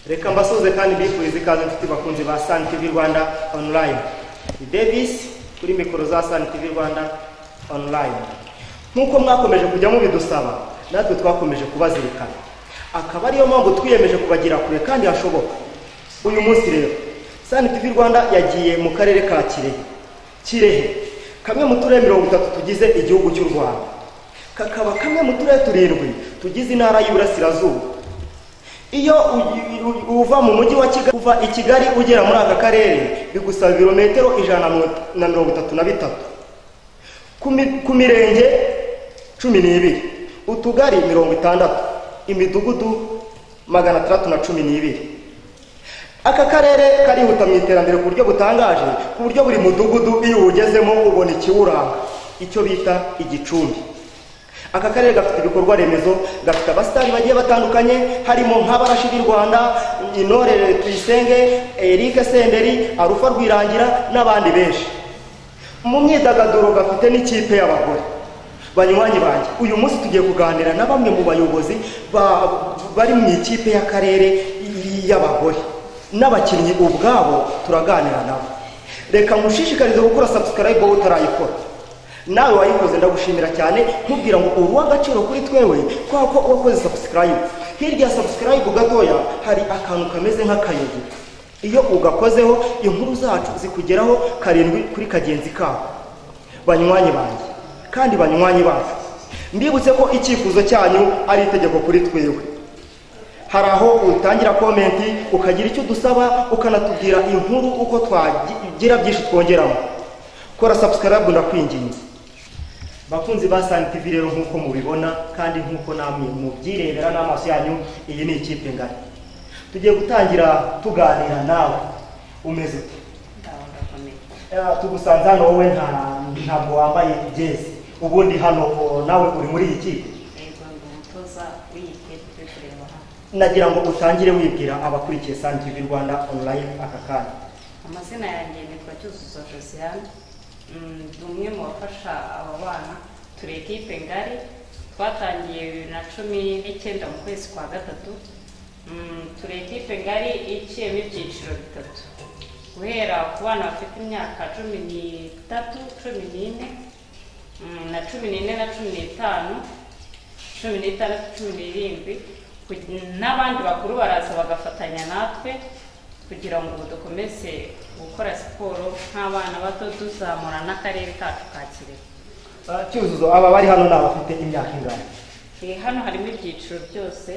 Reka mbasuze kandi bifuriza ikaze mfite bakunzi ba Sun TV Rwanda online. Davis kuri mikoro za Sun TV Rwanda online. Nkuko mwakomeje kujya mu bidusaba, natwe twakomeje kubazirikana. Akaba ariyo mpamvu twiyemeje kubagira kure kandi hashoboka. Uyu munsi rero Sun TV Rwanda yagiye mu karere ka Kirehe. Kamwe mu turere 30 tugize igihugu cy'u Rwanda. Kakaba kamwe mu turere 7 tugize intara y'Iburasirazuba. Iyo uva mu mujyi wa Kigali uva i Kigali ugera muri aka karere bigusaba ibirometero 133 ku mirenge 12 utugari 60 imidugudu 612. Aka karere karihuta mu iterambere ku buryo butangaje ku buryo buri mudugudu iyo ugezemo ubona ikiwuranga icyo bita igicumbi. Aka karere gafite ibikorwa remezo, gafite abasitari bagiye batandukanye harimo nk'abarashi b'u Rwanda, Intore Tuyisenge, Eric Senderi, Arufa Rwirangira n'abandi benshi. Mu myidagaduro gafite n'ikipe y'abagore. Banywanyi banjye, uyu munsi tugiye kuganira na bamwe mu bayobozi bari mu ikipe y'akarere y'abagore n'abakinnyi ubwabo turaganira nabo. Reka mushishikarize gukora subscribe wowe utarayikora. Nawe wayikoze ndagushimira cyane nkubwira ngo uruwa agaciro kuri twewe kwako wakoze subscribe. Hirya subscribe gatoya hari akantu kameze nk'akayogi. Iyo ugakozeho inkuru zacu zikugeraho karindwi kuri kagenzi kawe. Banywanyi banjye kandi banywanyi bacu, mbibutse ko icyifuzo cyanyu ari itegeko kuri twewe. Hari aho utangira comment ukagira icyo dusaba ukanatubwira inkuru uko twagira byinshi twongeramo. Kora subscribe ndakwinginze. Bakunzi ba Sun TV rero nkuko mubibona kandi nkuko namwe mubyirebera n'amaso yanyu, iyi ni ikipe ngari. Tugiye gutangira tuganira nawe. Umeze ute? Tugusanze hano wowe ntabwo wambaye jezi. Ubundi hano nawe uri muri iyi kipe. Nagira ngo utangire wibwira abakurikiye Sun TV Rwanda online aka kanya. Amazina yanjye nitwa Cyuzuzo Josiane. Dumwe mu bafasha aba bana turi ekipe ngari twatangiye 2019 mu kwezi kwa gatatu. Turi ekipe ngari iciyemo ibyiciro bitatu guhera ku bana bafite imyaka 13, 14 na 14 na 15, 16, 17 n'abandi bakuru baraza bagafatanya natwe kugira ngo dukomeze gukora siporo nk'abana bato tuzamura n'akarere kacu ka Kirehe. Cyuzuzo aba bari hano n'abafite imyaka ingana? Hano harimo ibyiciro byose,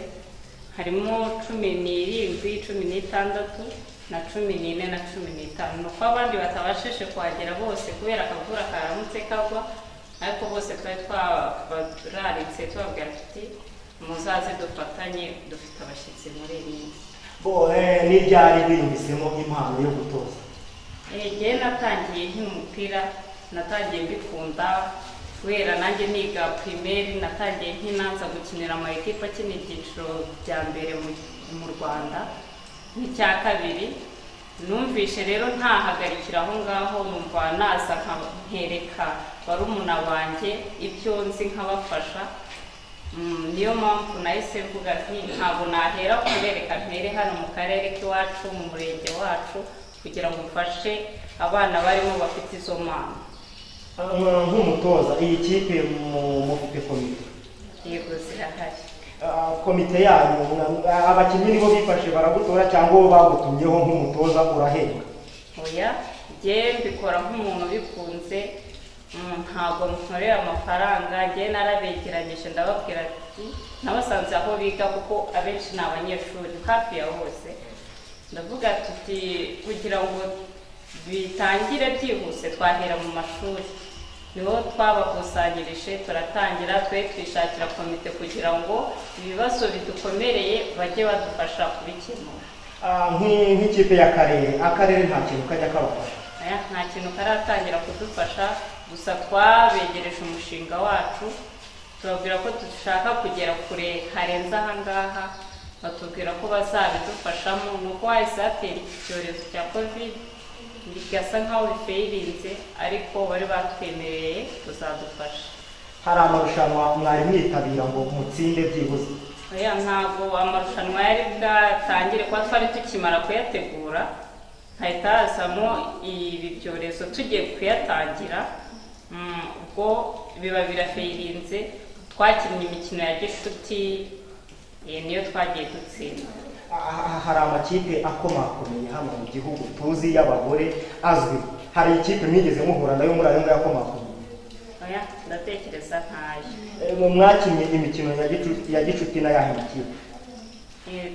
harimo 17, 16 na 14 na 15. Nuko abandi batabashije kuhagera bose kubera akavura karamutse kagwa, ariko bose twari twararitse tubabwira tuti muzaze dufatanye, dufite abashyitsi muri iyi. Ni ryari binyumisemo impano yo gutoza? Ngiye natangiye nk'umupira, natangiye mbikunda kubera nanjye niga primaire, natangiye nkinanza gukinira ama equipe akina ibyiciro bya mbere mu Rwanda n'icya kabiri. Numvishe rero ntahagarikira aho ngaho, numva naza nkereka barumuna banjye ibyo nzi nkabafasha. Niyo mpamvu nahise mvuga ntabwo nahera kubereka mpere hano mu karere k'iwacu mu murenge wacu kugira ngo mfashe abana barimo bafite izo mpano. Nk'umutoza iyi kipe mufite komite? Yego zirahari. Komite yanyu abakinnyi nibo bifashe baragutora cyangwa bo bagutumyeho nk'umutoza urahembwa? Oya, njye mbikora nk'umuntu bikunze, ntabwo nkorera amafaranga. Njye narabegeranyije ndababwira ati nabasanze aho biga kuko abenshi ni abanyeshuri hafi ya hose. Ndavuga tuti kugira ngo bitangire byihuse twahera mu mashuri, niho twabakusanyirije turatangira twishakira komite kugira ngo ibibazo bidukomereye bajye badufasha kubikemura. Nk'ikipe y'akarere, akarere nta kintu kajya kabafasha? Nta kintu karatangira kudufasha, gusa twabegereje umushinga wacu turabwira ko dushaka kugera kure harenze aha ngaha, batubwira ko bazabidufashamo. Nuko hahise hatera icyorezo cya covid bigasa nkaho bifeirinze, ariko bari batwemereye kuzadufasha. Hari amarushanwa mwari mwitabira ngo mutsinde byibuze? oya ntabwo amarushanwa yari bwatangire kuba twari tukimara kuyategura hahita hazamo ibi byorezo tugiye kuyatangira ubwo biba birafeirinze twakinnye imikino ya gishuti niyo twagiye dutsinda. Hari amakipe akomakomeye hano mu gihugu tuzi y'abagore azwi, hari ikipe mwigeze muhura nayo muri ayo ngayo akomakomeye? Oya ndatekereza ntayo. Mwakinnye imikino ya gicuti na yahe makipe?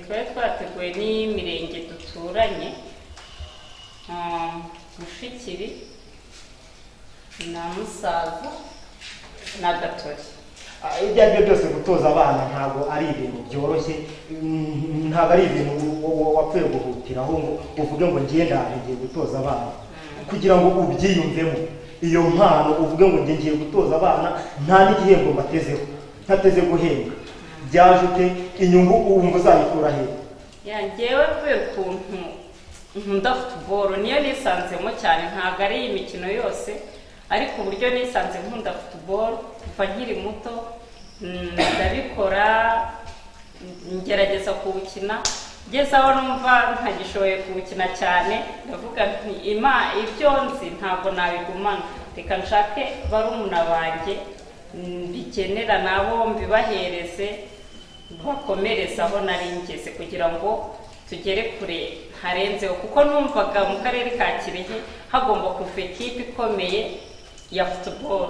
Twari twateguwe n'imirenge duturanye Mushikiri na Musaza na Gatori. Ibyo ari byo byose gutoza abana ntabwo ari ibintu byoroshye, ntabwo ari ibintu wapfuye guhutiraho ngo uvuge ngo ngiye gutoza abana, kugira ngo ubyiyumvemo iyo mpano uvuge ngo ngiye gutoza abana nta n'igihembo mbatezeho, ntateze guhembwa, byaje ute? Inyungu wumva uzayikura he? Ngewe kubera ukuntu nkunda football niyo nisanzemo cyane, ntabwo ari imikino yose ariko uburyo nisanze nkunda football kuva nkiri muto ndabikora, ngerageza kuwukina ngeze aho numva ntagishoboye kuwukina cyane, ndavuga nti ibyo nzi ntabwo nabigumana, reka nshake barumuna banjye mbikenera nabo mbibahereze bakomereza aho nari ngeze kugira ngo tugere kure harenzeho, kuko numvaga mu karere ka Kirehe hagomba kuva ikipe ikomeye ya football.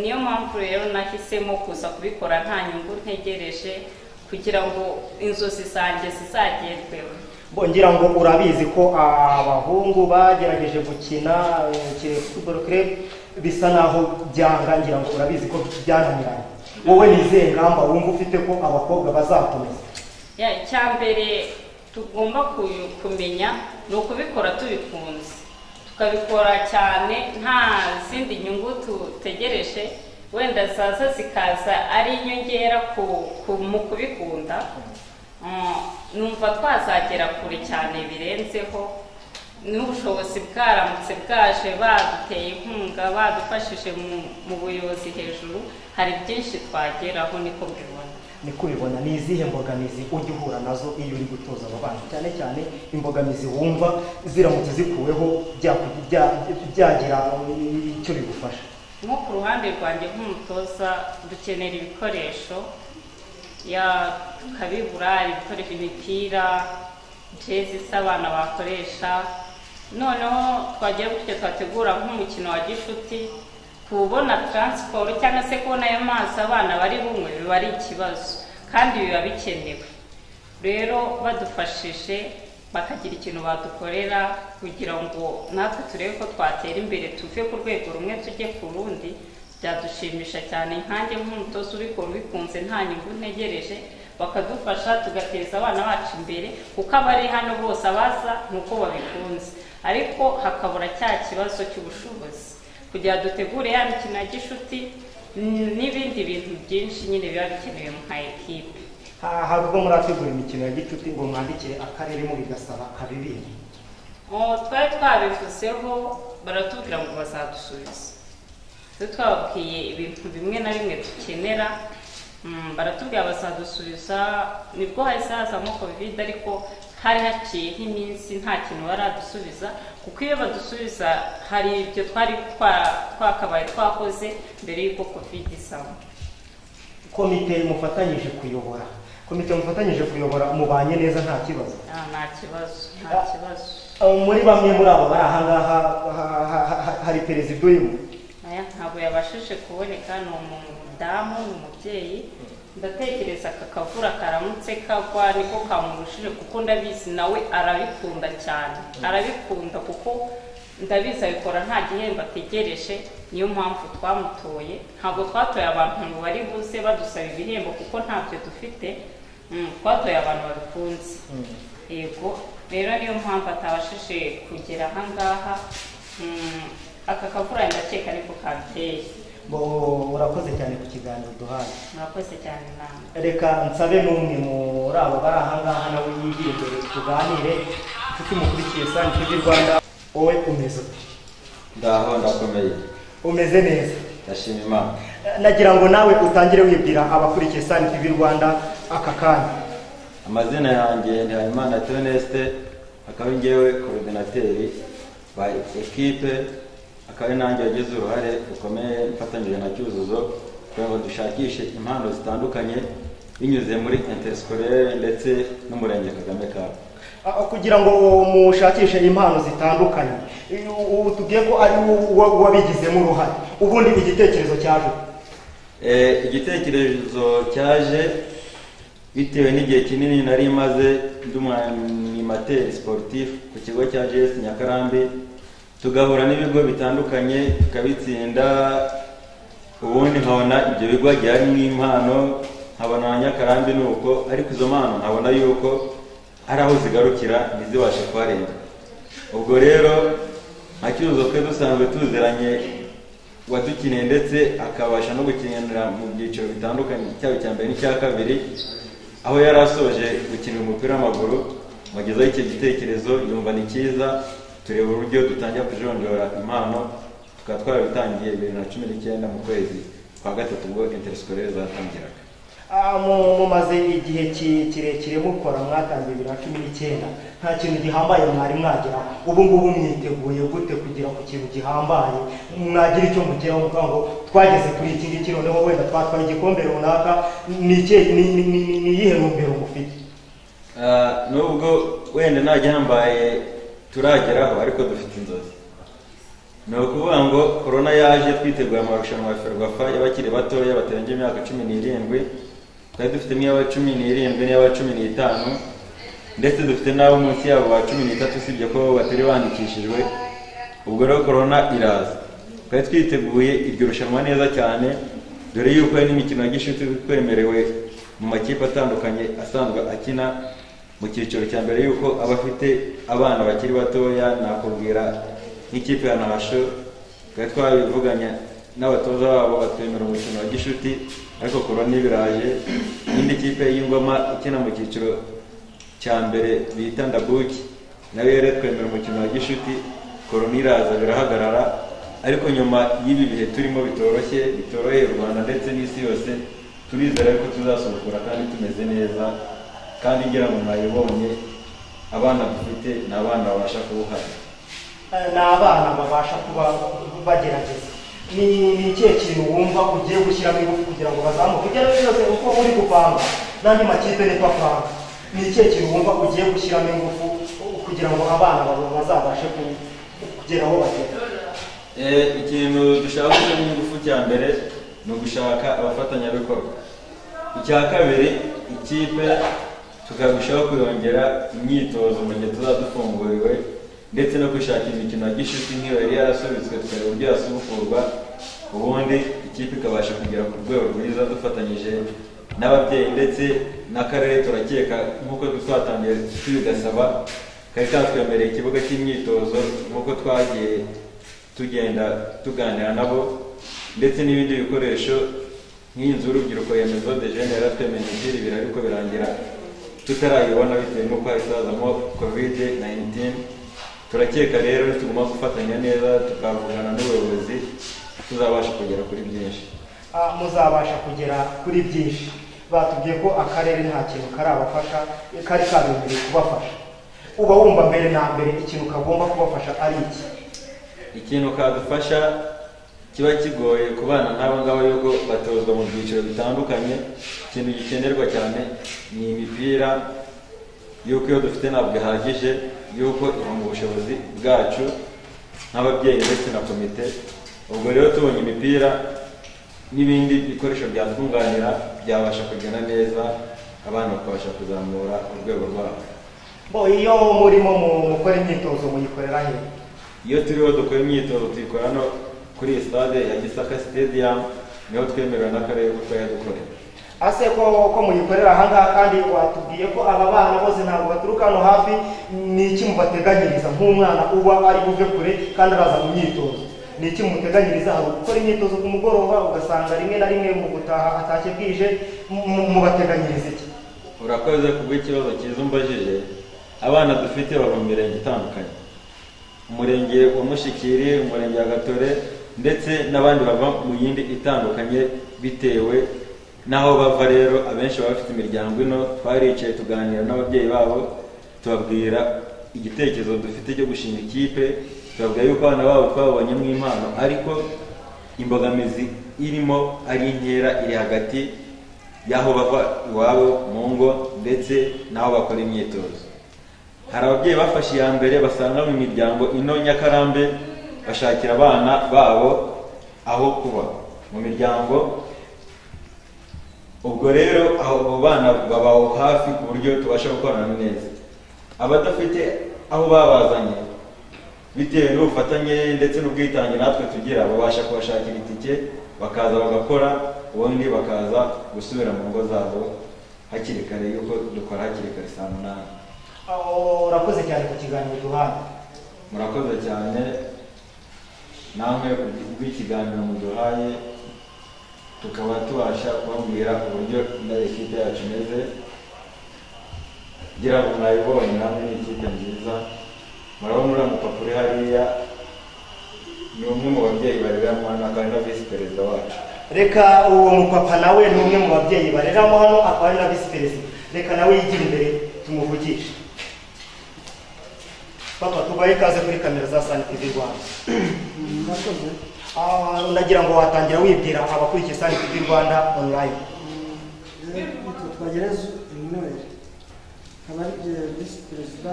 Niyo mpamvu rero nahisemo kuza kubikora nta nyungu ntegereje kugira ngo inzozi zanjye zizagerweho. Ngira ngo urabizi ko abahungu bagerageje gukina Kirehe Football Club bisa naho byanga, ngira ngo urabizi ko byananiranye. Wowe nize ngamba wumva ufite ko abakobwa bazakomeza? Icyambere tugomba kumenya ni ukubikora tubikunze, tukabikora cyane nta zindi nyungu tutegereje, wenda zaza zikaza ari inyongera mu kubikunda. Numva twazagera kure cyane birenzeho, n'ubushobozi bwaramutse bwaje baduteye inkunga badufashije mu buyobozi hejuru, hari byinshi twageraho. Niko mbibona. Niko ubibona. Ni izihe mbogamizi ujya uhura nazo iyo uri gutoza aba bana, cyane cyane imbogamizi wumva ziramutse zikuweho byagira icyo bigufasha? Nko ku ruhande rwanjye nk'umutoza dukenera ibikoresho, tukabibura ibikoresho, imipira, jezi abana bakoresha. Noneho twagiye gutya twategura nk'umukino wa gishuti, kubona transport cyangwa se kubona ayo mazi abana bari bumwe biba ari ikibazo kandi biba bikenewe. Rero badufashije bakagira ikintu badukorera kugira ngo natwe turebe ko twatera imbere tuve ku rwego rumwe tujye ku rundi, byadushimisha cyane. Nkanjye nk'umutoza ubikora ubikunze nta nyungu ntegereje, bakadufasha tugateza abana bacu imbere, kuko abari hano bose abaza nuko babikunze, ariko hakabura cya kibazo cy'ubushobozi kugira dutegure ya mikino ya gishuti n'ibindi bintu byinshi nyine biba bikenewe mu ekipe. Hari ubwo murategura imikino ya gicuti ngo mwandikire akarere mu bigasaba kabibiri? Twari twabivuzeho baratubwira ngo bazadusubiza, twababwiye ibintu bimwe na bimwe dukenera, baratubwira bazadusubiza. Nibwo hahise hazamo covid, ariko hari haciye nk'iminsi nta kintu baradusubiza, kuko iyo badusubiza hari ibyo twari twakabaye twakoze mbere y'uko covid isaba. Komite mufatanyije kuyobora mubanye neza nta kibazo? Nta kibazo. Muri bamwe muri abo bari aha ngaha hari perezida urimo? Ntabwo yabashije kuboneka, ni umudamu, ni umubyeyi. Ndatekereza aka kavura karamutse kagwa niko kamurushije, kuko ndabizi nawe arabikunda cyane, arabikunda kuko ndabizi abikora nta gihembo ategereje. Niyo mpamvu twamutoye, ntabwo twatoye abantu ngo bari buze badusaba ibihembo kuko ntabyo dufite, twatoye abantu babikunze. Yego, rero niyo mpamvu atabashije kugera aha ngaha. Aka kavura ndakeka niko kabiteye. Urakoze cyane ku kiganiro duhaye. Murakoze cyane namwe. Reka nsabe n'umwe muri abo bari aha ngaha nawe yigira imbere tuganire, kuko mukurikiye Sun TV Rwanda. Wowe umeze ute? Ndakomeye. Umeze neza? Ndashima Imana. Nagira ngo nawe utangire wibwira abakurikiye Sun TV Rwanda aka kanya? Amazina yanjye ni Habimana Theoneste, akaba ngewe coordinateri ba equipe, akaba nanjye yagize uruhare rukomeye mfatanyije na Cyuzuzo kugira ngo dushakishe impano zitandukanye binyuze muri interscolaire ndetse n'umurenge Kagame Cup. Kugira ngo mushakishe impano zitandukanye, tubwiye ko ari wabigizemo uruhare, ubundi igitekerezo cyaje? Igitekerezo cyaje bitewe n'igihe kinini nari maze ndi umwanimateri sportif ku kigo cya JS Nyakarambi, tugahura n'ibigo bitandukanye tukabitsinda, ubundi nkabona ibyo bigo byari n'impano, nkabona Nyakarambi nuko, ariko izo mpano nkabona yuko ari aho zigarukira ntizibashe kuharenga. Ubwo rero nka Cyuzuzo twe dusanzwe tuziranye wadukiniye ndetse akabasha no gukinira mu byiciro bitandukanye, cyaba icya mbere n'icya kabiri, aho yari asoje gukina umupira w'amaguru, wagezaho icyo gitekerezo yumva ni cyiza, tureba uburyo dutangira kujonjora impano, tukaba twarabitangiye 2019 mu kwezi kwa gatatu ubwo interscolaire zatangiraga. Mumaze igihe kirekire mukora, mwatangiye 2019, nta kintu gihambaye mwari mwagera, ubu ngubu mwiteguye gute kugira ku kintu gihambaye mwagira icyo mugeraho muvuga ngo twageze kuri iki ngiki, noneho wenda twatwara igikombe runaka? Ni iyihe ntumbero mufite? Nubwo wenda nta gihambaye turageraho, ariko dufite inzozi. Ni ukuvuga ngo corona yaje twiteguye amarushanwa ya Ferwafa y'abakiri batoya batarengeje imyaka 17, twari dufite n'iy'aba 17 n'iy'aba 15, ndetse dufite n'abo munsi yabo ba 13 usibye ko batari bandikishijwe. Ubwo rero corona iraza, twari twiteguye iryo rushanwa neza cyane, dore yuko hari n'imikino ya gishuti twemerewe mu makipe atandukanye asanzwe akina mu cyiciro cya mbere, yuko abafite abana bakiri batoya. Nakubwira nk'ikipe ya Nasho twari twabivuganye n'abatoza babo batwemera umukino wa gishuti, ariko corona ibiraje. Indi kipe y'Ingoma ikina mu cyiciro cya mbere bita Ndabuki, nawe yari twemera umukino wa gishuti, corona iraza birahagarara. Ariko nyuma y'ibi bihe turimo bitoroheye u Rwanda ndetse n'isi yose, turizera ko tuzasubukura kandi tumeze neza, kandi ngira ngo mwayibonye abana dufite ni abana babasha kubuhara, ni abana babasha kuba bagerageza. Ni ikihe kintu wumva ugiye gushyiramo ingufu kugira ngo bazamuke? Ibyo ari byo byose uko muri gupanga n'andi makipe niko apanga, ni ikihe kintu wumva ugiye gushyiramo ingufu kugira ngo abana bazabashe kugera aho bagera? Ikintu dushaka gushyiramo ingufu cya mbere ni ugushaka abafatanyabikorwa. Icya kabiri, ikipe tukabishaho kuyongera imyitozo mu gihe tuzadufunguriwe, ndetse no gushaka imikino ya gishuti nk'iyo yari yarasubitswe tukareba uburyo yasubukurwa, ubundi ikipe ikabasha kugera ku rwego rwiza dufatanyije n'ababyeyi ndetse n'akarere. Turakeka nk'uko twatangiye tubigasaba, kari katwemereye ikibuga cy'imyitozo nk'uko twagiye tugenda tuganira nabo, ndetse n'ibindi bikoresho nk'inzu y'urubyiruko ya Maison de Jeunes yaratwemereye ibiri, ariko birangira tutarayibona bitewe n'uko hasazamo COVID-19. Turakeka rero tugomba gufatanya neza, tukavugana n'ubuyobozi, tuzabasha kugera kuri byinshi. Muzabasha kugera kuri byinshi. Batubwiye ko akarere nta kintu karabafasha, kari kabemereye kubafasha. Uba wumva mbere na mbere ikintu kagomba kubafasha ari iki? Ikintu kadufasha kiba kigoye ku bana nk'abo ngabo yuko batozwa mu byiciro bitandukanye. Ikintu gikenerwa cyane ni imipira, yuko iyo dufite ntabwo ihagije, yuko iri mu bushobozi bwacu nk'ababyeyi ndetse na komite. Ubwo rero tubonye imipira n'ibindi bikoresho byatwunganira, byabasha kugenda neza, abana bakabasha kuzamura urwego rwabo. Iyo murimo mukora imyitozo muyikorera he? Iyo turiho dukora imyitozo tuyikora no kuri stade ya Gisaka Stadium, niho twemerewe n'akarere ko yadukorera. Ase ko muyikorera aha ngaha, kandi watubwiye ko aba bana bose ntabwo baturuka hano hafi, ni iki mubateganyiriza nk'umwana uba ari buve kure kandi araza mu myitozo? Ni iki muteganyiriza? Hari gukora imyitozo ku mugoroba, ugasanga rimwe na rimwe mu gutaha atashye bwije, mubateganyiriza iki? Urakoze kubw'ikibazo cyiza umbajije. Abana dufite baba mu mirenge itandukanye, umurenge wa Mushikiri, umurenge wa Gatore, ndetse n'abandi bava mu yindi itandukanye bitewe naho bava rero abenshi baba bafite imiryango ino, twaricaye tuganira n'ababyeyi babo tubabwira igitekerezo dufite cyo gushinga ikipe, tubabwira yuko abana babo twabonyemo impano, ariko imbogamizi irimo ari intera iri hagati y'aho bava iwabo mu ngo ndetse n'aho bakora imyitozo. Hari ababyeyi bafashe iya mbere basanga mu miryango ino Nyakarambe bashakira abana babo aho kuba mu miryango, ubwo rero abo bana babaho hafi ku buryo tubasha gukorana neza. Abadafite aho babazanye bitewe n'ubufatanye ndetse n'ubwitange natwe tugira, babasha kubashakira itike bakaza bagakora, ubundi bakaza gusubira mu ngo zabo hakiri kare, yuko dukora hakiri kare saa 8. Urakoze cyane ku kiganiro duhaye. Murakoze cyane namwe rw'ikiganiro muduhaye, tukaba tubasha kubabwira uburyo ikipe yacu imeze. Gira ngo mwayibonye namwe ni ikipe nziza. Murabona uriya mupapa uri hariya ni umwe mu babyeyi bareramo hano, akaba na visi perezida wacu. Reka uwo mupapa nawe ni umwe mu babyeyi bareramo hano, akaba na visi perezida. Reka nawe yigira imbere tumuvugishe. Papa, tubaye ikaze kuri kamera za Sun TV Rwanda. Murakoze. Nagira ngo watangira wibwira abakurikiye Sun TV Rwanda online. Twagereza Emmanuel, abari visi perezida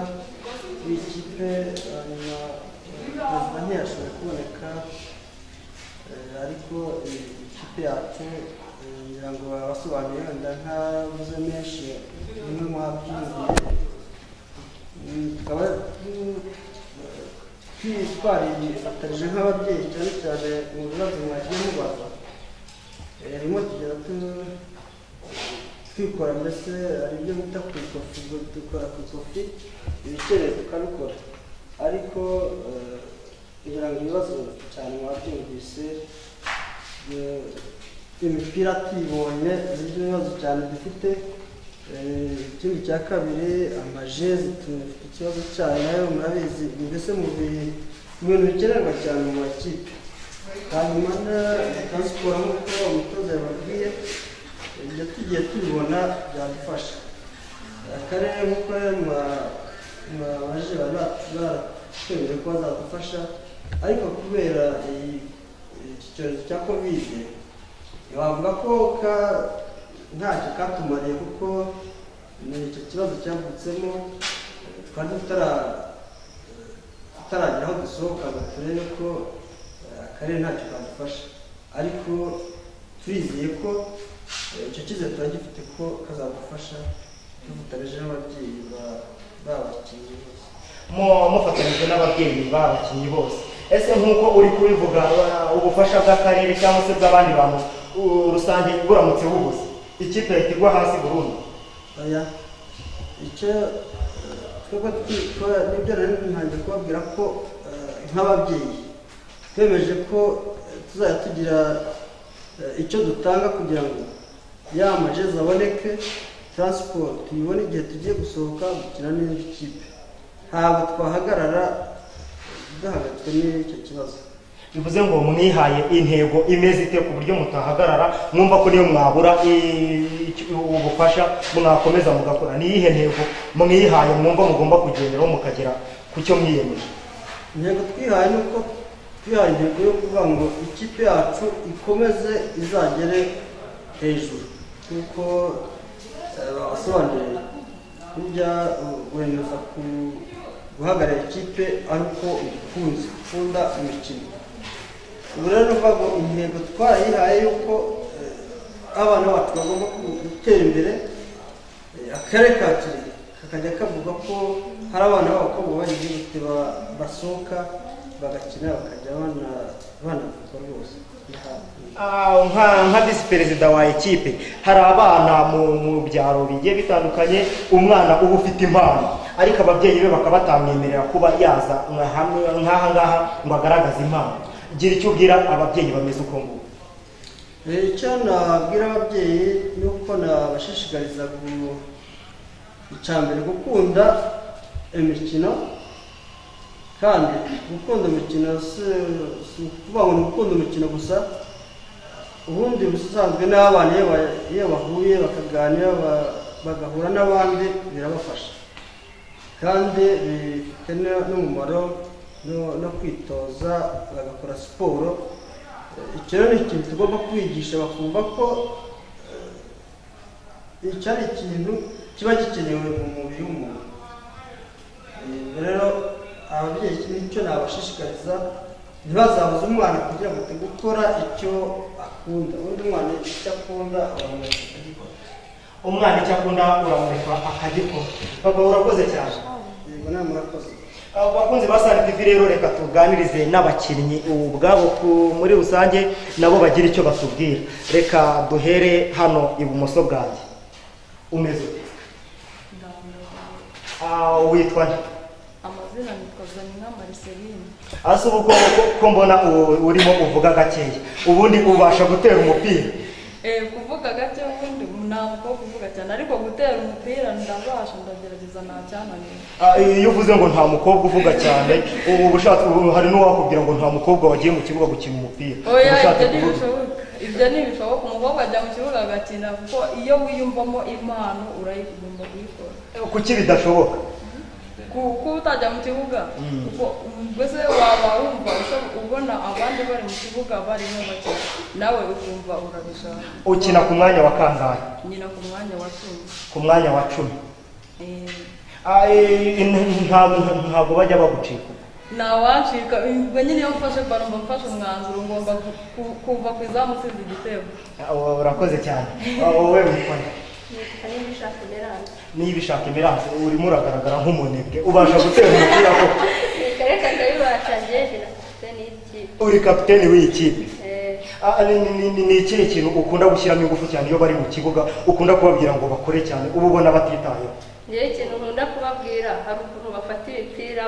w'ikipe, perezida ntiyashoboye kuboneka, ariko ikipe yacu ngira ngo abasobanuriye wenda ntavuze menshi, bimwe mu babyumviye. Tukaba twarifatanije nk'ababyeyi cyane cyane mu bibazo mwagiye mubaza, rimwe tugera twikora, mbese hari ibyo bita ku ikofi, dukora ku ikofi, ibikereye tukabikora, ariko kugira ngo ibibazo cyane mwabyumvise, imipira tuyibonye n'ibyo bibazo cyane dufite. Ikindi cya kabiri, amajezi dufite ikibazo cyayo, nayo murabizi, mbese mu bintu bikenerwa cyane mu makipe. Hanyuma na transport nk'uko umutoza yababwiye, ibyo tugiye tubibona byadufasha. Akarere nk'uko abaje baratwemeje ko bazadufasha, ariko kubera iki cyorezo cya covid bavuga ko ntacyo katumariye, kuko ni icyo kibazo cyavutsemo, twari tutaragera aho dusohoka ngo turebe ko akarere ntacyo kadufasha, ariko turizeye ko icyo cyizere turagifite ko kazadufasha, dufatanyije n'ababyeyi b'abakinnyi bose. Mufatanyije n'ababyeyi b'abakinnyi bose, ese nk'uko uri kubivuga, ubufasha bw'akarere cyangwa se bw'abandi bantu rusange buramutse bubuze, ikipe itigwa hasi burundu? Oya, icyo twebwe nibyo rero ntangiye kubabwira ko nk'ababyeyi twemeje ko tuzajya tugira icyo dutanga kugira ngo ya majezi aboneke, transport tuyibone igihe tugiye gusohoka gukina n'indi kipe. Ntabwo twahagarara duhagaritswe n'icyo kibazo. Bivuze ngo mwihaye intego imeze ite ku buryo mutahagarara, mwumva ko niyo mwabura ubufasha mwakomeza mugakora? Ni iyihe ntego mwihaye mwumva mugomba kugenderaho mukagera ku cyo mwiyemeje? Intego twihaye ni uko twihaye intego yo kuvuga ngo ikipe yacu ikomeze izagere hejuru, kuko abasobanuriye burya wemeza guhagarara ikipe ariko ukunda imikino. Ubu rero nuvuga ngo intego twarayihaye yuko abana bacu bagomba gutera imbere. Akarere ka Kirehe kakajya kavuga ko hari abana b'abakobwa bagiye basohoka bagakina bakajya banavuga rwose. Nka visi perezida wa ekipe, hari abana mu byaro bigiye bitandukanye, umwana uba ufite impano ariko ababyeyi be bakaba batamwemerera kuba yaza nk'aha ngaha ngo agaragaze impano. Gira icyo ubwira ababyeyi bameze uko nguko. Icyo nabwira ababyeyi ni uko nabashishikariza icyambere gukunda imikino, kandi gukunda imikino si ukuvuga ngo ni gukunda umukino gusa, ubundi ubusanzwe n'abana iyo bahuye bakaganira bagahura n'abandi birabafasha kandi bifite n'umumaro no kwitoza bagakora siporo. Icyo rero ni ikintu tugomba kwigisha bakumva ko icyo ari ikintu kiba gikenewe mu mubiri w'umuntu. Rero ababyeyi nicyo nabashishikariza, ntibazabuze umwana kugira ngo ate gukora icyo akunda. Undi mwana icyo akunda uramureka akagikora. Umwana icyo akunda uramureka akagikora. Papa urakoze cyane. Yego nawe murakoze. Abakunzi ba Sun TV rero reka tuganirize n'abakinnyi ubwabo muri rusange nabo bagira icyo batubwira. Reka duhere hano ibumoso bwanjye. Umeze ute? Witwa nde? Amazina nitwa Zaninka Marceline. Ase ubu ko mbona urimo uvuga gakeya, ubundi ubasha gutera umupira? Kuvuga gake ubundi ntabwo kuvuga cyane, ariko gutera umupira ndabasha, ndagerageza nta cyananiye. Iyo uvuze ngo nta mukobwa uvuga cyane, ubu ushatse hari n'uwakubwira ngo nta mukobwa wagiye mu kibuga gukina umupira. Oya, ibyo ntibishoboka. Umukobwa ajya mu kibuga agakina, kuko iyo wiyumvamo impano urayigomba kuyikora. Kuki bidashoboka? Kuko utajya mu kibuga, kuko mbese waba wumva ubona abandi bari mu kibuga barimo bakina, nawe ukumva urabishaka. Ukina ku mwanya wa kangahe? Nyina ku mwanya wa 10. Ku mwanya wa 10. Ntabwo bajya bagucika? Ntawacika. Nyine iyo mfashe baro mfashe umwanzuro ngomba kuva ku izamu usize igitego. Urakoze cyane. Wowe witwa nde? Niba ishaka Emerance urimo uragaragara nk'umunebwe, ubasha gutera umupira koko? Reka ndabibasha njyewe na kapiteni y'ikipe. Uri kapiteni w'ikipe? Ni ikihe kintu ukunda gushyiramo ingufu cyane iyo bari mu kibuga, ukunda kubabwira ngo bakore cyane uba ubona batitayeho? Njyewe ikintu nkunda kubabwira, hari ukuntu bafata imipira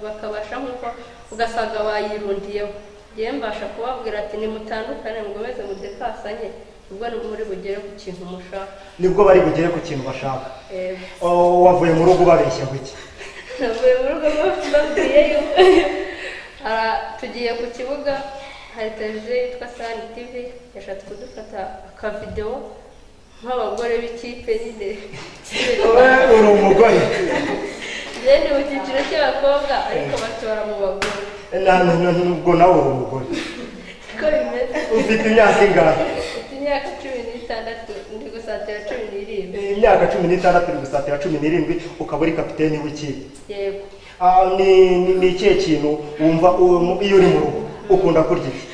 bakabasha nk'uko ugasanga bayirundiyeho. Njyewe mbasha kubabwira ati nimutandukane mugomeze mudekasanye, ubwo muri bugere ku kintu mushaka. Nibwo bari bugere ku kintu bashaka. Wavuye mu rugo babeshya iki? Navuye mu rugo babwiye yuko tugiye ku kibuga, hari televiziyo yitwa Sun TV yashatse kudufata akavidewo nk'abagore b'ikipe nyine. Uri umugore? Njyewe ni mu cyiciro cy'abakobwa ariko batora mu bagore. Nubwo nawe uri umugore? Ko bimeze. Ufite imyaka ingahe? Imyaka 16 ndi gusatira 17. Imyaka 16 uri gusatira 17 ukaba uri kapiteni w'ikipe? Yego. Ni ikihe kintu wumva iyo uri mu rugo ukunda kurya iki?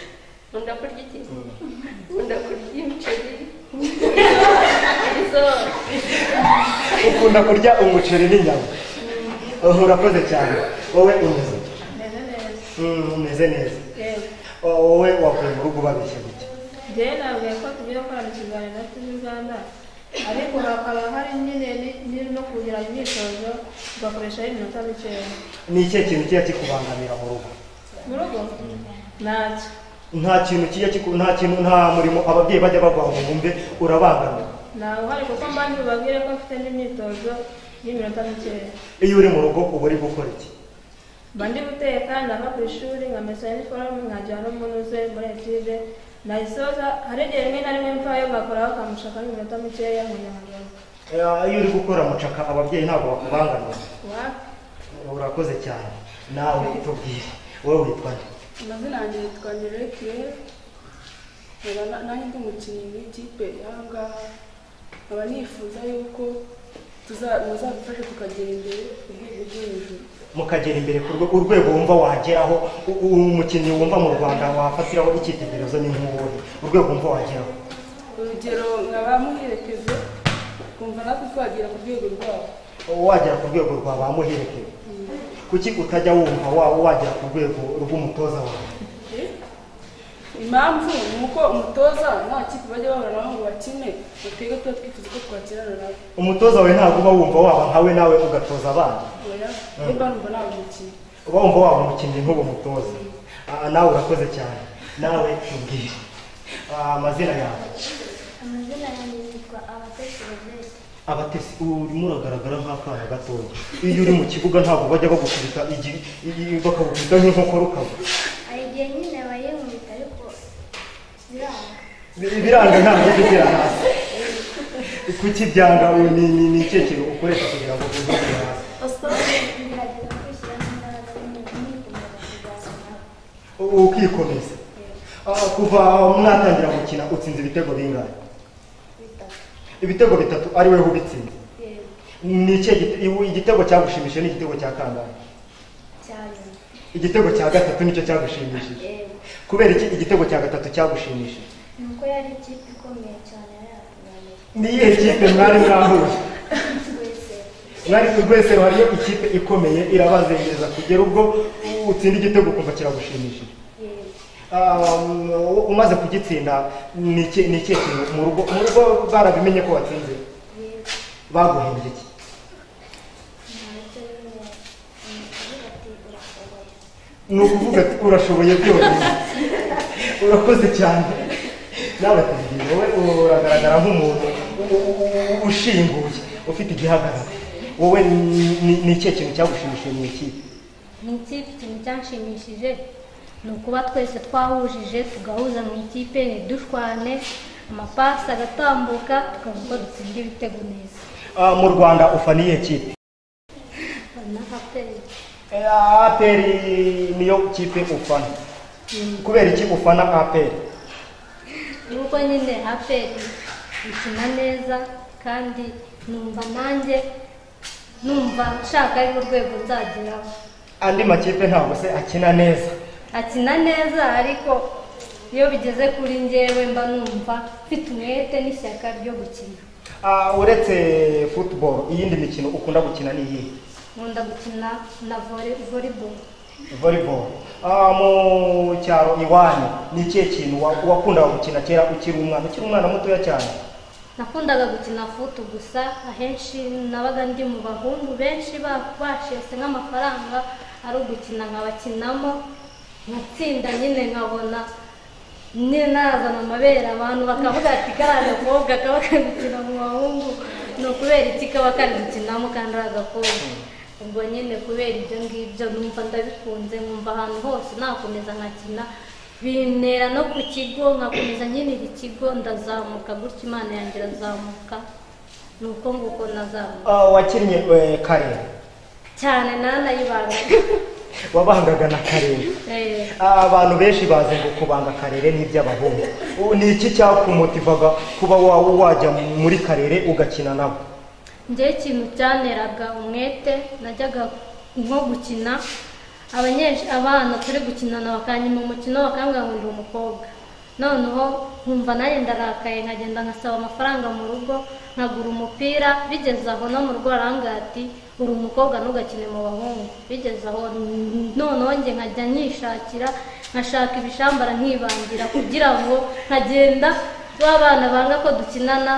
Nkunda kurya iki? Nkunda kurya imiceri. Ukunda kurya umuceri n'inyama? Urakoze cyane. Wowe umeze ute? Umeze neza. Wowe wavuye mu rugo babeshya iki? Njyewe nabwiye ko tugiye gukorana ikiganiro na TV Rwanda, ariko hakaba hari nyine no kugira imyitozo tugakoresha iminota mikeya. Ni ikihe kintu kijya kikubangamira mu rugo? Mu rugo? Ntacyo. Nta kintu nta murimo ababyeyi bajya baguha ngo bumve urabangamira? Ntawe uhari kuko mbandi babwire ko afite n'imyitozo y'iminota mikeya. Iyo uri mu rugo uba uri gukora iki? Bandi guteka, ndava ku ishuri nkamesa iniforume nkajya no munoze muri etide, nayisoza hari igihe rimwe na rimwe mvayo ngakoraho akamushaka n'iminota mikeya nkanyamagana. Iyo uri gukora mucaka ababyeyi ntabwo bakubangamira? Urakoze cyane. Nawe tubwire, wowe witwa nde? Amazina yanjye yitwa Ngerekire, nanjye ndi umukinnyi w'ikipe y'ahangaha, nkaba nifuza yuko muzadufasha tukagera imbere ku rwego rwo hejuru. Mukagera imbere ku urwego wumva wageraho, umukinnyi wumva mu Rwanda wafatiraho icyitegererezo ni nk'uwuhe? Urwego wumva wageraho? Urugero nkaba muherekeze kumva natwe twagera ku rwego rwabo. Wagera ku rwego rwa ba muherekeze? Kuki utajya wumva wagera ku rwego rw'umutoza wawe? Impamvu ni uko umutoza nta kipe bajya bahura naho ngo bakine, twebwe tuba twifuza ko twakirana nawe. Umutoza wawe ntabwo uba wumva waba nkawe nawe ugatoza abandi? Niba numva nawe umukinnyi. Uba wumva waba umukinnyi nk'ubu mutoza? Nawe urakoze cyane. Nawe tubwire amazina yawe? Amazina yanjye yitwa Abatesi Robert. Abatesi, urimo uragaragara nk'akana gatoya. Iyo uri mu kibuga ntabwo bajya bagukubita bakagukubita nk'inkokora ukagwa? Hari igihe nyine bayinkubita ariko biranga ntabwo bigera hasi kuki byanga ni ikihe kintu ukoresha kugira ngo ugere hasi ukikomeza kuva mwatangira gukina utsinze ibitego bingahe ibitego 3 ari wewe ubitsinze ni igitego cyagushimishije ni igitego cya kangahe igitego cya gatatu nicyo cyagushimishije kubera iki igitego cya gatatu cyagushimishije nuko yari ikipe ikomeye cyane ni iyihe kipe mwari mwahuye mwari rwese hariyo ikipe ikomeye irabazengereza kugera ubwo utsinda igitego kumva kiragushimishije umaze kugitsinda ni ikihe kintu mu rugo barabimenye ko watsinze baguhembye iki ni ukuvuga ati urashoboye byonyine urakoze cyane nawe tubwire wowe uragaragara nk'umuntu ushinguye ufite igihagararo wowe ni ikihe kintu cyagushimishije mu ikipe mu ikipe ikintu cyanshimishije ni ukuba twese twahujije tugahuza mu ikipe ntidushwane amapasi agatambuka tukaba uko dutsinda ibitego neza mu Rwanda ufana iyihe kipe APR niyo kipe ufana kubera iki ufana APR nuko nyine APR ikina neza kandi numva nanjye nshaka ari mu rwego nzageraho andi makipe ntabwo se akina neza ariko iyo bigeze kuri njyewe mba numva mfite umwete n'ishyaka ryo gukina uretse football iyindi mikino ukunda gukina ni iyihe nkunda gukina na volleyball mu cyaro iwanyu ni ikihe kintu wakundaga gukina kera ukiri umwana mutoya cyane nakundaga gukina futu gusa ahenshi nabaga ndi mu bahungu benshi bashese nk'amafaranga ari ugukina nkabakinamo nkatsinda nyine nkabona nazana amabere abantu bakavuga ati kariya agakobwa kaba kari gukina mu bahungu ni ukubera iki kaba kari gukinamo kandi ari agakobwa ubwo nyine kubera ibyo ngibyo numva ndabikunze nkumva ahantu hose nakomeza nkakina bintera no ku kigo nkakomeza nyine ikigo ndazamuka gutya imana yanjye irazamuka nuko nguko nazamuka wakinnye karere cyane nanayibanga wabangaga na karere abantu benshi bazi ngo kubanga karere n'iby'abahungu ni iki cyakumotivaga kuba wajya muri karere ugakina nabo njye ikintu cyanteraga umwete najyaga nko gukina abana turi gukinana bakanyima umukino bakambwira ngo ndi umukobwa noneho nkumva nanjye ndarakaye nkagenda nkasaba amafaranga mu rugo nkagura umupira bigeze aho no mu rugo arambwira ati uri umukobwa ntugakine mu bahungu bigeze aho noneho njye nkajya nyishakira nkashaka ibishambara nkibangira kugira ngo nkagenda b'abana banga ko dukinana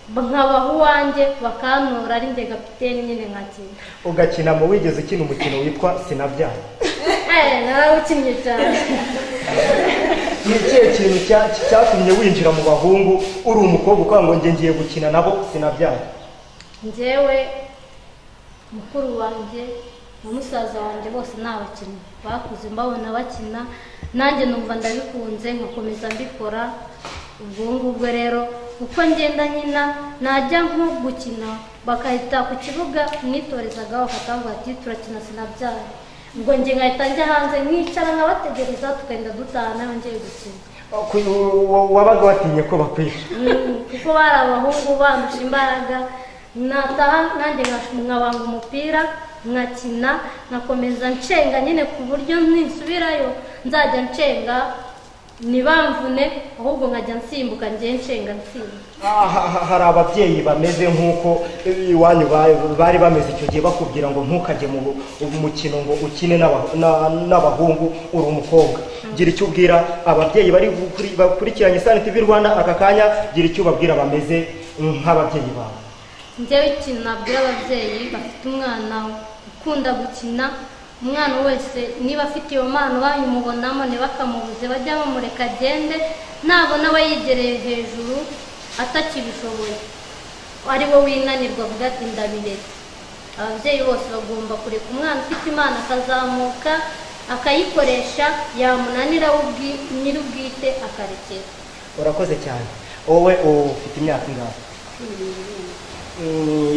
nkabaho uwanjye bakantora ari njye kapiteni nyine nkakina ugakina mu wigeze ukina umukino witwa Sinabyara narawukinnye cyane ni ikihe kintu cyatumye winjira mu bahungu uri umukobwa ukavuga ngo njye ngiye gukina nabo Sinabyara njyewe mukuru wanjye na musaza wanjye bose ni abakinnyi bakuze mbabona bakina nanjye numva ndabikunze nkakomeza mbikora ubwo ngubwo rero uko ngenda nyina najya nko gukina bakahita ku kibuga mwitorezaga bakavuga ati turakina Sinabyara ubwo njye nkahita njya hanze nkicara nkabategereza tukagenda dutaha nawe ngiye gukina wabaga watinye ko bakwisha kuko bari abahungu bandusha imbaraga nataha nanjye nkabanga umupira nkakina nkakomeza nshenga nyine ku buryo nisubirayo nzajya nshenga ntibamvune ahubwo nkajya nsimbuka njye nshenga nsimba hari ababyeyi bameze nk'uko iwanyu bari bameze icyo gihe bakubwira ngo ntukajye mu mukino ngo ukine n'abahungu uri umukobwa gira icyo ubwira ababyeyi bakurikiranye Sun TV Rwanda aka kanya gira icyo ubabwira bameze nk'ababyeyi bawe njyewe ikintu nabwira ababyeyi bafite umwana ukunda gukina umwana wese niba afite iyo mpano bayimubonamo ntibakamubuze bajya bamureka agende nabona aba yigereye hejuru atakibishoboye ari wo winanirwa avuga ati ndabiretse ababyeyi bose bagomba kureka umwana ufite impano akazamuka akayikoresha yamunanira nyir'ubwite akarekera urakoze cyane. Wowe ufite imyaka ingahe?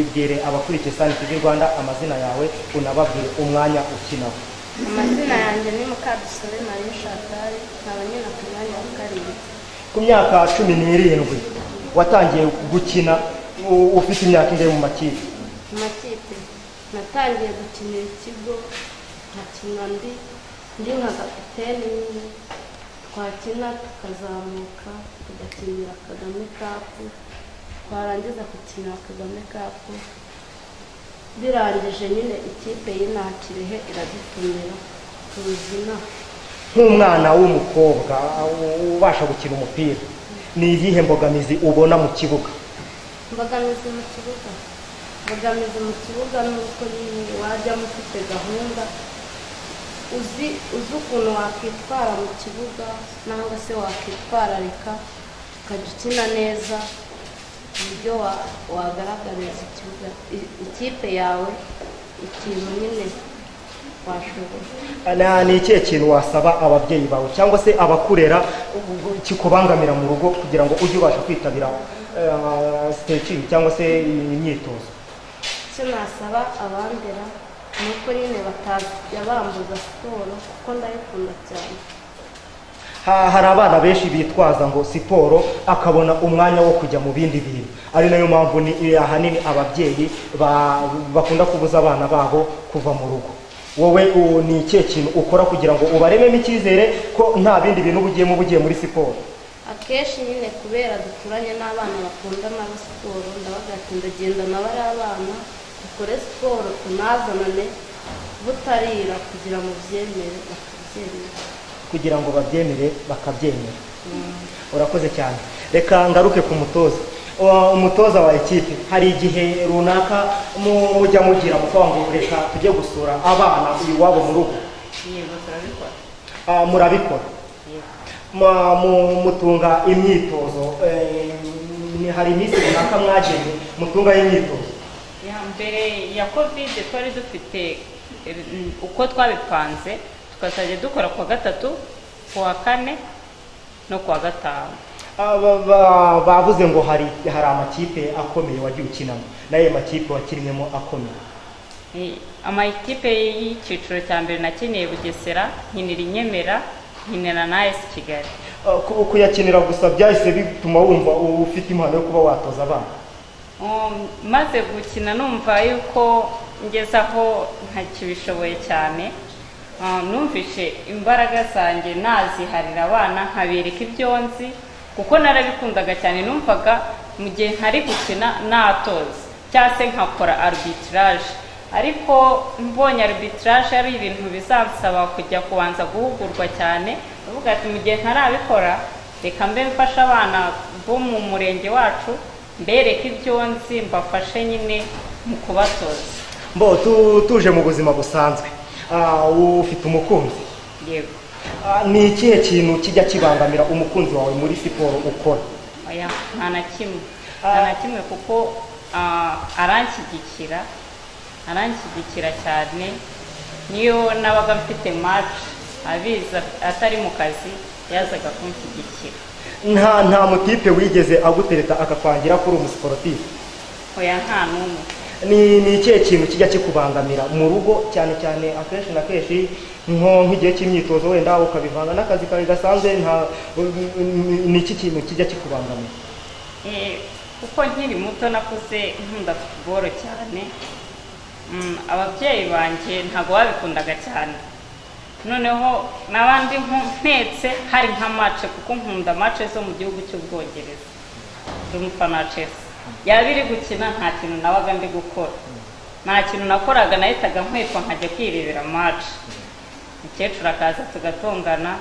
Ibwire abakurikiye Sun TV Rwanda amazina yawe unababwire umwanya ukinaho. Amazina yanjye ni Mukadusore Marie Chantal, nkaba nyina ku mwanya wa karindwi. Ku myaka 17 watangiye gukina ufite imyaka ingahe mu makipe? Mu makipe natangiye gukinira ikigo, nkakina ndi nka kapiteni nyine, twakina tukazamuka tugakinira Kagame Cup, twarangiza gukinira Kagame Cup birangije nyine ikipe y'inakirehe iradutumira tuzina. Nk'umwana w'umukobwa ubasha gukina umupira, ni iyihe mbogamizi ubona mu kibuga? Mbogamizi mu kibuga ni uko nyine wajyamo ufite gahunda, uzi ukuntu wakwitwara mu kibuga nangwa se wakwitwararika ukajya ukina neza uburyo wagaragariza ikibuga ikipe yawe ikintu nyine washobora. Ni ikihe kintu wasaba ababyeyi bawe cyangwa se abakurera kikubangamira mu rugo kugira ngo ujye ubasha kwitabira stretching cyangwa se imyitozo? Icyo nasaba abandera ni uko nyine batajya bambuza siporo kuko ndayikunda cyane. Hari abana benshi bitwaza ngo siporo akabona umwanya wo kujya mu bindi bintu, ari nayo mpamvu ni ahanini ababyeyi bakunda kubuza abana babo kuva mu rugo. Wowe ni ikihe kintu ukora kugira ngo ubarememo icyizere ko nta bindi bintu bugiye muri siporo? Akenshi nyine kubera duturanye n'abana bakunda na siporo, ndabaga ati ndagenda n'abari abana dukore siporo tunazanane butarira kugira ngo byemere bakabyemera. Kugira ngo babyemere bakabyemera. Urakoze cyane. Reka ngaruke ku mutoza. Umutoza wa ekipe, hari igihe runaka mujya mugira mukavuga reka tujye gusura abana iwabo mu rugo? Yego turabikora. Murabikora? Mutunga imyitozo, hari iminsi runaka mwagennye mutunga imyitozo? Mbere ya covid twari dufite uko twabipanze, tukazajya dukora kuwa gatatu, kuwa kane no kuwa gatanu. Bavuze ngo hari amakipe akomeye wagiye ukinamo, naye makipe wakinnemo akomeye? Amakipe y'icyiciro cya mbere nakineye Bugesera, nkinira Inyemera, nkinira na AS Kigali. Kuyakinira gusa byahise bituma wumva ufite impano yo kuba watoza abana? Maze gukina numva yuko ngezaho ntakibishoboye cyane, numvishe imbaraga zanjye naziharira abana nkabereka ibyo nzi kuko narabikundaga cyane. Numvaga mu gihe ntari gukina natoza cyangwa se nkakora arbitrage, ariko mbonye arbitrage ari ibintu bizansaba kujya kubanza guhugurwa cyane. Ndavuga ati mu gihe ntarabikora reka mbe mfasha abana bo mu murenge wacu, mbereke ibyo nzi, mbafashe nyine mu kubatoza. Tuje mu buzima busanzwe, ufite umukunzi? Yego. Ni ikihe kintu kijya kibangamira umukunzi wawe muri siporo ukora? Oya, nta na kimwe kuko aranshyigikira cyane. Niyo nabaga mfite match abiza atari mu kazi yazaga kunshyigikira. Nta mutipe wigeze agutereta akakwangira kuri umusiporutifu? Oya, nta n'umwe. Ni ikihe kintu kijya kikubangamira mu rugo cyane cyane akenshi na kenshi nk'igihe cy'imyitozo wenda ukabivanga n'akazi kawe gasanzwe? Ni iki kintu kijya kikubangamira? Kuko nkiri muto nakuze nkunda football cyane, ababyeyi banjye ntabwo babikundaga cyane. Noneho n'abandi ntetse hari nka match, kuko nkunda match zo mu gihugu cy'Ubwongereza, ndi umufana wa Chelsea. Yaba iri gukina nta kintu nabaga ndi gukora, nta kintu nakoraga, nahitaga nkwitwa nkajya kwirebera match. Umukecuru akaza tugatongana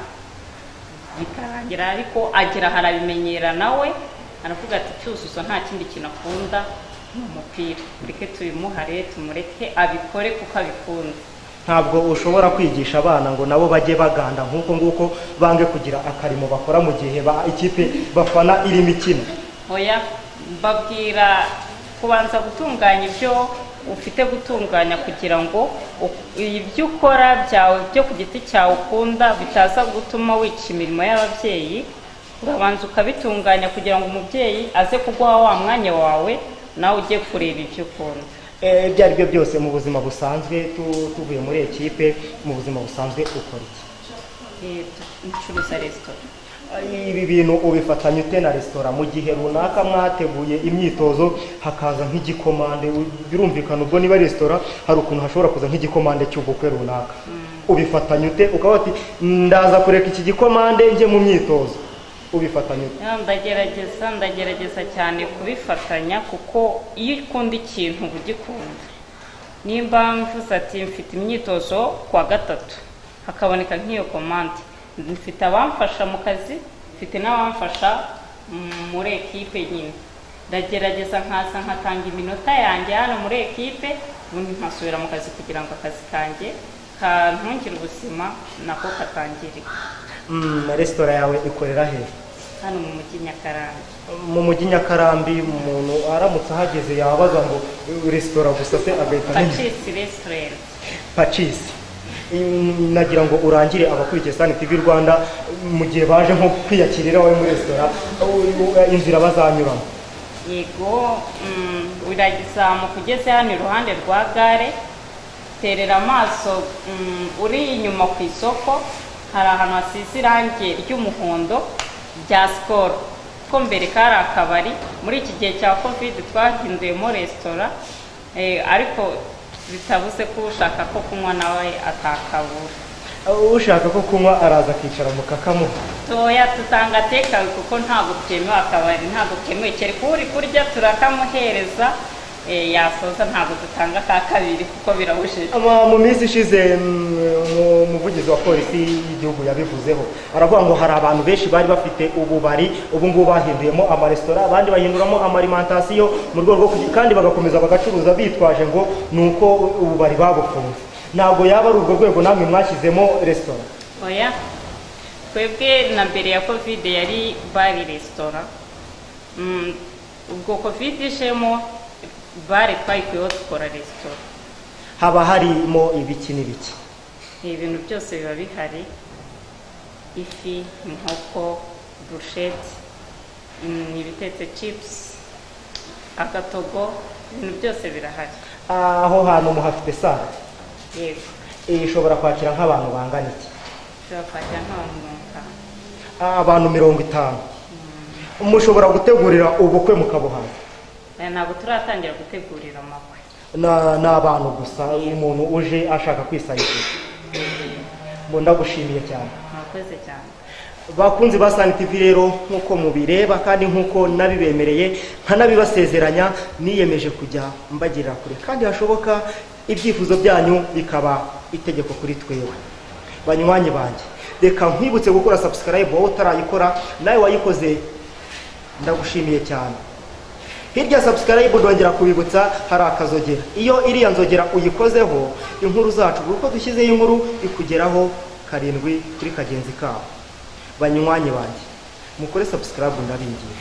bikarangira, ariko agira harabimenyera nawe aravuga ati Cyuzuzo nta kindi kintu akunda ni umupira, mureke tubimuhare tumureke abikore kuko abikunda. Ntabwo ushobora kwigisha abana ngo nabo bajye baganda nk'uko nguko bange kugira akarimo bakora mu gihe ikipe bafana iri mikino? Oya, babwira kubanza gutunganya ibyo ufite gutunganya kugira ngo ibyo ukora byawe byo ku giti cyawe ukunda bitaza gutuma wica imirimo y'ababyeyi, urabanza ukabitunganya kugira ngo umubyeyi aze kuguha wa mwanya wawe nawe ujye kureba ibyo ukunda. Ibyo ari byo byose mu buzima busanzwe tuvuye muri ekipe, mu buzima busanzwe ukora iki? Ncuruza resitora. Ibi bintu ubifatanya ute na resitora? Mu gihe runaka mwateguye imyitozo hakaza nk'igikomande, birumvikana ubwo niba resitora hari ukuntu hashobora kuza nk'igikomande cy'ubukwe runaka, ubifatanya ute ukaba ati ndaza kureka iki gikomande njye mu myitozo, ubifatanya ute? Ndagerageza cyane kubifatanya, kuko iyo ukunda ikintu uba ugikunda. Nimba mvuze ati mfite imyitozo kuwa gatatu hakaboneka nk'iyo komande, mfite abamfasha mu kazi, mfite n'abamfasha muri ekipe nyine, ndagerageza nkaza nkatanga iminota yanjye hano muri ekipe, ubundi nkasubira mu kazi kugira ngo akazi kanjye kantungire ubuzima nako katangirika. Resitora yawe ikorera he? Hano mu mujyi Nyakarambi. Mu mujyi Nyakarambi, umuntu aramutse ahageze yabaza ngo resitora gusa se agahita Pacis Restaurant. Pacis. Nagira ngo urangire abakurikiye Sun TV Rwanda mu gihe baje nko kwiyakirira wowe muri resitora, inzira bazanyuramo. Yego, uragizamuka ugeze hano iruhande rwa gare, terera amaso uri inyuma ku isoko, hari ahantu hasize irangi ry'umuhondo rya Skol, ko mbere kari akabari. Muri iki gihe cya covid twahinduyemo resitora, ariko bitavuze ko ushaka ko kunywa nawe atakabura. Ushaka ko kunywa araza akicara mu kakamuha. Toya tutanga tekawe kuko ntabwo byemewe, akabari ntabwo kemewe, kereka uri kurya turakamuhereza, yasoza ntabwo dutanga ka kabiri kuko birabujije. Mu minsi ishize umuvugizi wa polisi y'igihugu yabivuzeho, aravuga ngo hari abantu benshi bari bafite ububari, ubu ngubu bahinduyemo amaresitora, abandi bahinduramo amarimantasiyo mu rwego rwo kandi bagakomeza bagacuruza bitwaje ngo ni uko ububari babufunze. Ntabwo yaba ari urwo rwego namwe mwashyizemo resitora? Oya, twebwe na mbere ya covid yari bari resitora, ubwo covid ishemo bare twayikuyeho dukora resitora. Haba harimo ibiki n'ibiki? Ibintu byose biba bihari: ifi, inkoko, brushette, ibitetse chips, agatogo, ibintu byose birahari. Aho hantu muhafite sale? Yego. Ishobora kwakira nk'abantu bangana iki? Ishobora kwakira abantu 50. Mushobora gutegurira ubukwe mukabuhaza? Ntabwo turatangira gutegurira amakwe. N'abantu gusa, umuntu uje ashaka kwisayisha. Ndagushimiye cyane. Murakoze cyane. Bakunzi ba Sun TV rero, nkuko mubireba kandi nkuko nabibemereye nkanabibasezeranya, niyemeje kujya mbagirira kure kandi hashoboka ibyifuzo byanyu bikaba itegeko kuri twewe. Banywanyi banjye, reka nkwibutse gukora subscribe wowe utarayikora, nawe wayikoze ndagushimiye cyane. Hirya subscribe ndongera kubibutsa hari akazogera, iyo iriya nzogera uyikozeho inkuru zacu uko dushyizeho inkuru ikugeraho karindwi kuri kagenzi kabo. Banywanyi banjye, mukore subscribe ndabingiye.